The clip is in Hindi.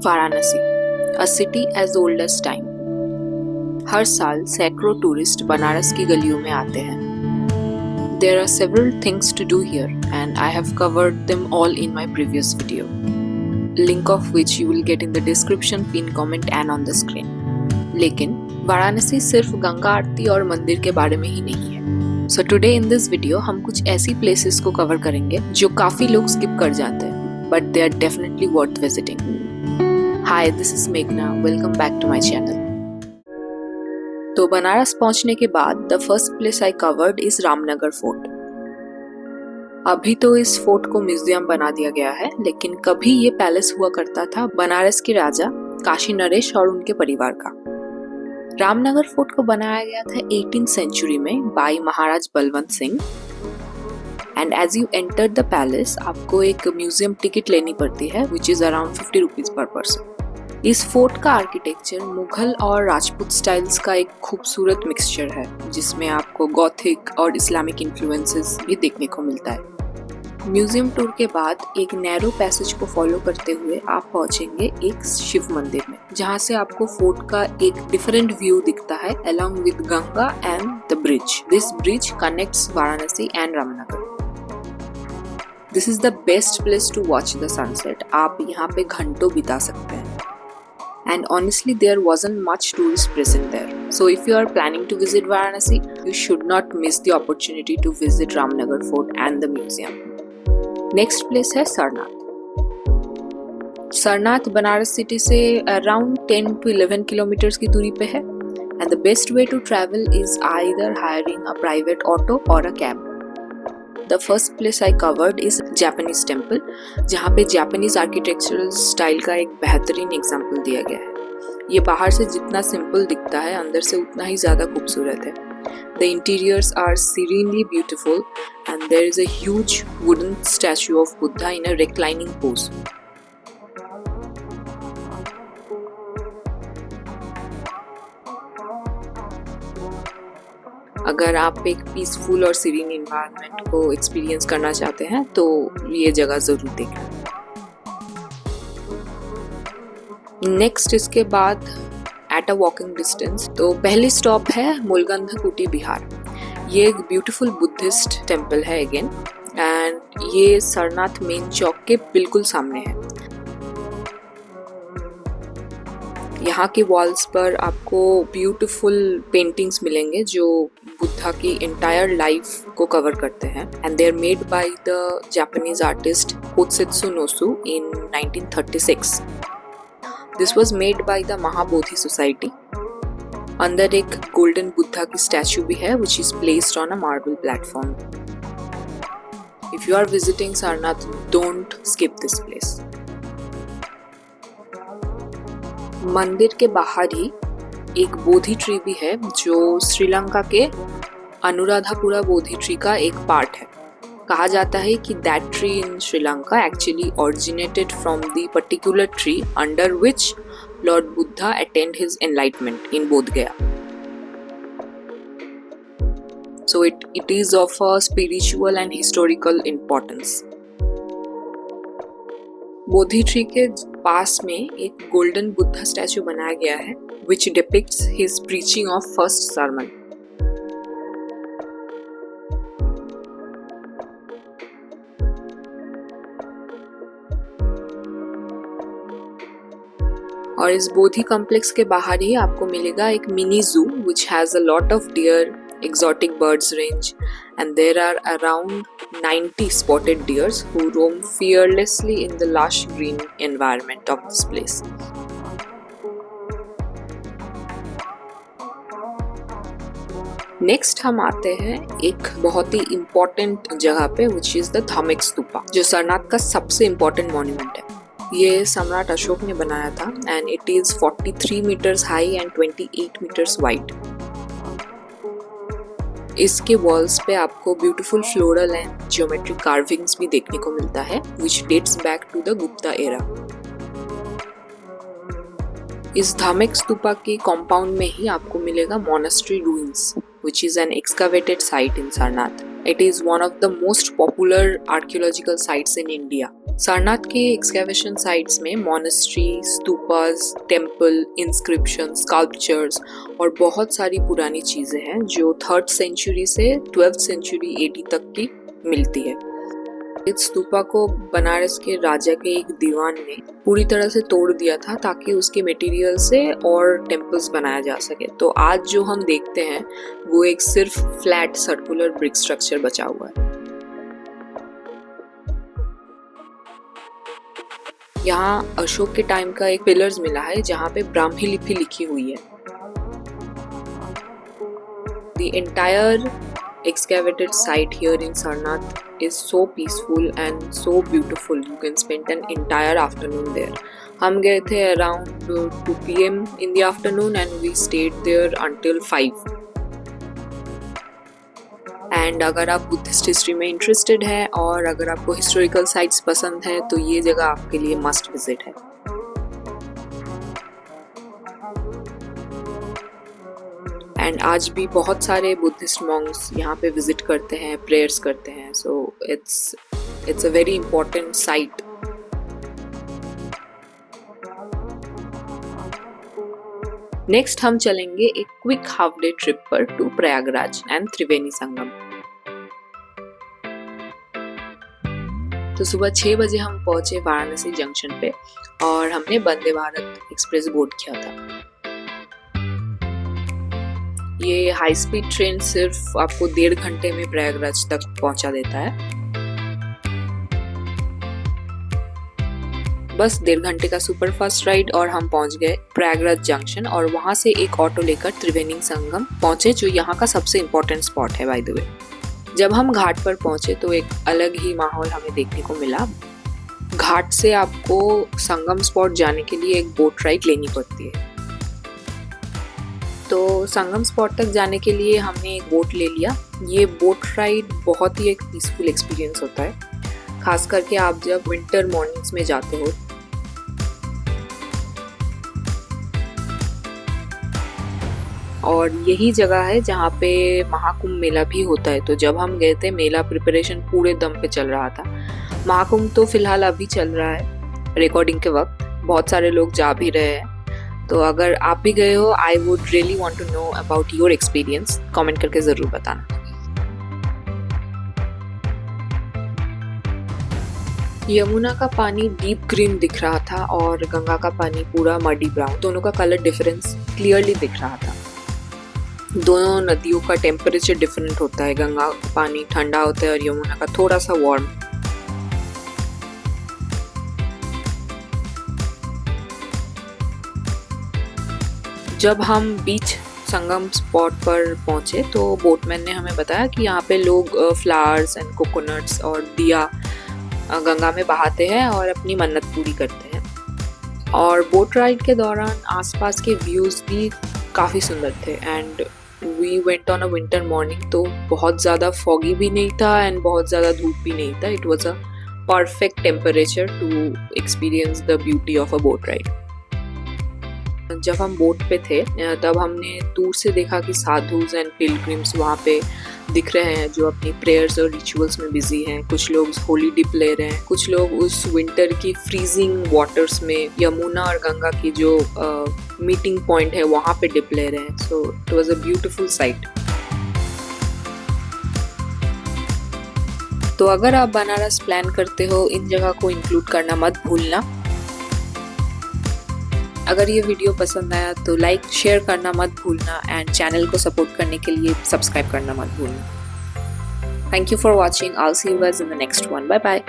Varanasi, a city as old as time. हर साल सैकड़ों टूरिस्ट बनारस की गलियों में आते हैं. There are several things to do here and I have covered them all in my previous video, link of which you will get in the description, pinned comment and on the screen. लेकिन वाराणसी सिर्फ गंगा आरती और मंदिर के बारे में ही नहीं है. So today in this video हम कुछ ऐसी places को कवर करेंगे जो काफी लोग स्किप कर जाते हैं, but they are definitely worth visiting. Hi, this is Meghna. Welcome back to my channel. तो बनारस पहुंचने के बाद the first place I covered is Ramnagar fort. अभी तो इस फोर्ट को म्यूजियम बना दिया गया है, लेकिन कभी ये पैलेस हुआ करता था बनारस के राजा काशी नरेश और उनके परिवार का. रामनगर फोर्ट को बनाया गया था 18th सेंचुरी में by Maharaj Balwant Singh. And as you enter the palace आपको एक म्यूजियम टिकट लेनी पड़ती है, which is around 50 rupees per person. इस फोर्ट का आर्किटेक्चर मुगल और राजपूत स्टाइल्स का एक खूबसूरत मिक्सचर है, जिसमें आपको गॉथिक और इस्लामिक इन्फ्लुएंसेस भी देखने को मिलता है. म्यूजियम टूर के बाद एक नैरो पैसेज को फॉलो करते हुए आप पहुंचेंगे एक शिव मंदिर में, जहां से आपको फोर्ट का एक डिफरेंट व्यू दिखता है along with Ganga and the bridge. This bridge connects Varanasi and Ramnagar. This is the best place to watch the sunset. आप यहाँ पे घंटों बिता सकते हैं. And honestly, there wasn't much tourist present there. So if you are planning to visit Varanasi, you should not miss the opportunity to visit Ramnagar Fort and the museum. Next place है सरनाथ. सरनाथ बनारस सिटी से around 10 to 11 kilometers की दूरी पे है. And the best way to travel is either hiring a private auto or a cab. The first place I covered is Japanese temple, जहाँ पे Japanese architectural style का एक बेहतरीन एग्जाम्पल दिया गया है. ये बाहर से जितना सिंपल दिखता है, अंदर से उतना ही ज़्यादा खूबसूरत है. The interiors are serenely beautiful and there is a huge wooden statue of Buddha in a reclining pose. अगर आप एक पीसफुल और सीरीन एनवायरनमेंट को एक्सपीरियंस करना चाहते हैं तो ये जगह जरूर देखें. नेक्स्ट इसके बाद एट अ वॉकिंग डिस्टेंस तो पहली स्टॉप है मूलगंधकुटी बिहार. ये एक ब्यूटीफुल बुद्धिस्ट टेम्पल है अगेन, एंड ये सरनाथ मेन चौक के बिल्कुल सामने है. यहाँ के वॉल्स पर आपको ब्यूटीफुल पेंटिंग्स मिलेंगे जो बुद्धा की एंटायर लाइफ को कवर करते हैं. And they are made by the Japanese artist Kosetsu Nosu in 1936. This was made by the Mahabodhi society. अंदर एक गोल्डन बुद्धा की स्टैचू भी है, which is placed on a marble platform. If you are visiting Sarnath, don't skip this place. मंदिर के बाहर ही एक बोधि ट्री भी है, जो श्रीलंका के अनुराधापुरा बोधि ट्री का एक पार्ट है. कहा जाता है कि that tree in Sri Lanka actually originated from the particular tree under which Lord Buddha attained his enlightenment in Bodh Gaya. So it is of a spiritual and historical importance. Bodhi tree के पास में एक गोल्डन बुद्धा स्टैचू बनाया गया है, which depicts his preaching of first sermon. और इस बोधि कॉम्प्लेक्स के बाहर ही आपको मिलेगा एक मिनी जू, which has a lot of deer, exotic birds range, and there are around 90 spotted deers who roam fearlessly in the lush green environment of this place. Next हम आते हैं एक बहुत ही इम्पोर्टेंट जगह पे, which is the Dhamek stupa, जो सरनाथ का सबसे इम्पोर्टेंट मॉन्यूमेंट है. ये सम्राट अशोक ने बनाया था and it is 43 meters high and 28 meters wide. इसके वॉल्स पे आपको beautiful floral and geometric carvings भी देखने को मिलता है, which dates back to the Gupta era. इस धामेक स्तूपा के कॉम्पाउंड में ही आपको मिलेगा monastery ruins, which is an excavated site in Sarnath. It is one of the most popular archaeological sites in India. Sarnath के एक्सकैवेशन साइट्स में monastery, stupas, temple, inscription, sculptures और बहुत सारी पुरानी चीजें हैं जो 3rd सेंचुरी से 12th सेंचुरी AD तक की मिलती है। इस स्तूपा को बनारस के राजा के एक दीवान ने पूरी तरह से तोड़ दिया था ताकि उसके मटेरियल से और टेम्पल्स बनाया जा सके। तो आज जो हम देखते हैं वो एक सिर्फ फ्लैट सर्कुलर ब्रिक स्ट्रक्चर बचा हुआ है। यहाँ अशोक के टाइम का एक पिलर्स मिला है जहाँ पे ब्राह्मी लिपि लिखी हुई है। The entire excavated site here in Sarnath is so peaceful and so beautiful. You can spend an entire afternoon there. हम गए थे around 2 PM in the afternoon and we stayed there until 5. And अगर आप बुद्धिस्ट हिस्ट्री में इंटरेस्टेड हैं और अगर आपको हिस्टोरिकल साइट्स पसंद है तो ये जगह आपके लिए मस्ट विजिट है। एंड आज भी बहुत सारे बुद्धिस्ट मॉन्क्स यहाँ पे विजिट करते हैं, प्रेयर्स करते हैं। So it's a very important site. Next हम चलेंगे एक क्विक हाफ डे ट्रिप पर टू प्रयागराज एंड त्रिवेणी संगम। तो सुबह 6 बजे हम पहुंचे वाराणसी जंक्शन पे और हमने वंदे भारत एक्सप्रेस बोर्ड किया था। ये हाई स्पीड ट्रेन सिर्फ आपको 1.5 घंटे में प्रयागराज तक पहुंचा देता है। बस 1.5 घंटे का सुपर फास्ट राइड और हम पहुंच गए प्रयागराज जंक्शन और वहां से एक ऑटो लेकर त्रिवेणी संगम पहुंचे जो यहाँ का सबसे इम्पोर्टेंट स्पॉट है बाय द वे। जब हम घाट पर पहुंचे तो एक अलग ही माहौल हमें देखने को मिला। घाट से आपको संगम स्पॉट जाने के लिए एक बोट राइड लेनी पड़ती है। तो संगम स्पॉट तक जाने के लिए हमने एक बोट ले लिया। ये बोट राइड बहुत ही एक पीसफुल एक्सपीरियंस होता है, खास करके आप जब विंटर मॉर्निंग्स में जाते हो। और यही जगह है जहाँ पे महाकुंभ मेला भी होता है। तो जब हम गए थे मेला प्रिपरेशन पूरे दम पे चल रहा था। महाकुंभ तो फिलहाल अभी चल रहा है रिकॉर्डिंग के वक्त, बहुत सारे लोग जा भी रहे हैं। तो अगर आप भी गए हो, I would really want to know about your experience, comment करके ज़रूर बताना। यमुना का पानी डीप ग्रीन दिख रहा था और गंगा का पानी पूरा मडी ब्राउन। दोनों का कलर डिफरेंस क्लियरली दिख रहा था। दोनों नदियों का टेम्परेचर डिफरेंट होता है। गंगा का पानी ठंडा होता है और यमुना का थोड़ा सा वार्म। जब हम बीच संगम स्पॉट पर पहुंचे तो बोटमैन ने हमें बताया कि यहाँ पे लोग फ्लावर्स एंड कोकोनट्स और दिया गंगा में बहाते हैं और अपनी मन्नत पूरी करते हैं। और बोट राइड के दौरान आसपास के व्यूज़ भी काफ़ी सुंदर थे। And we went on a winter morning, तो बहुत ज़्यादा फॉगी भी नहीं था एंड बहुत ज़्यादा धूप भी नहीं था। It was a perfect temperature to experience the beauty of a boat ride. जब हम बोट पे थे तब हमने दूर से देखा कि साधुज एंड पिलग्रिम्स वहाँ पे दिख रहे हैं जो अपनी प्रेयर्स और रिचुअल्स में बिजी हैं। कुछ लोग होली डिप ले रहे हैं, कुछ लोग उस विंटर की फ्रीजिंग वाटर्स में यमुना और गंगा की जो मीटिंग पॉइंट है वहाँ पे डिप ले रहे हैं। So it was a beautiful sight. तो अगर आप बनारस प्लान करते हो, इन जगह को इंक्लूड करना मत भूलना। अगर ये वीडियो पसंद आया तो लाइक शेयर करना मत भूलना एंड चैनल को सपोर्ट करने के लिए सब्सक्राइब करना मत भूलना। Thank you for watching. I will see you guys in the next one. Bye bye.